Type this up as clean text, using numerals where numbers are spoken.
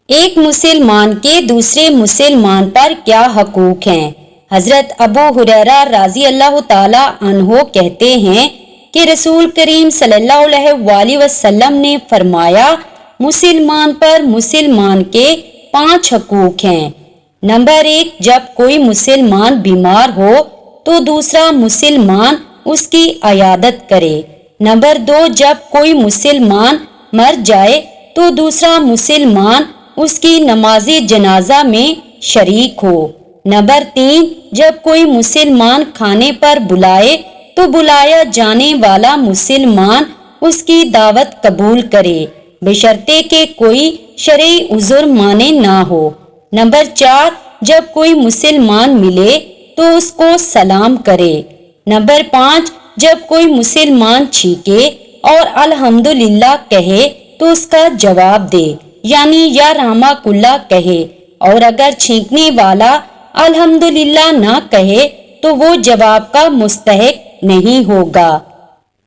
ایک مسلمان کے دوسرے مسلمان پر کیا حقوق ہیں؟ حضرت ابو ہریرہ رضی اللہ تعالی عنہ کہتے ہیں کہ رسول کریم صلی اللہ علیہ وسلم نے فرمایا، مسلمان پر مسلمان کے 5 حقوق ہیں۔ نمبر 1، جب کوئی مسلمان بیمار ہو تو دوسرا مسلمان اس کی عیادت کرے۔ نمبر 2، جب کوئی مسلمان مر جائے تو دوسرا مسلمان اس کی نماز جنازہ میں شریک ہو۔ نمبر 3، جب کوئی مسلمان کھانے پر بلائے تو بلایا جانے والا مسلمان اس کی دعوت قبول کرے، بشرطے کہ کوئی شرعی عذر مانع نہ ہو۔ نمبر 4، جب کوئی مسلمان ملے تو اس کو سلام کرے۔ نمبر 5، جب کوئی مسلمان چھینکے اور الحمدللہ کہے تو اس کا جواب دے، یعنی یا رحمک اللہ کہے، اور اگر چھینکنے والا الحمدللہ نہ کہے تو وہ جواب کا مستحق نہیں ہوگا۔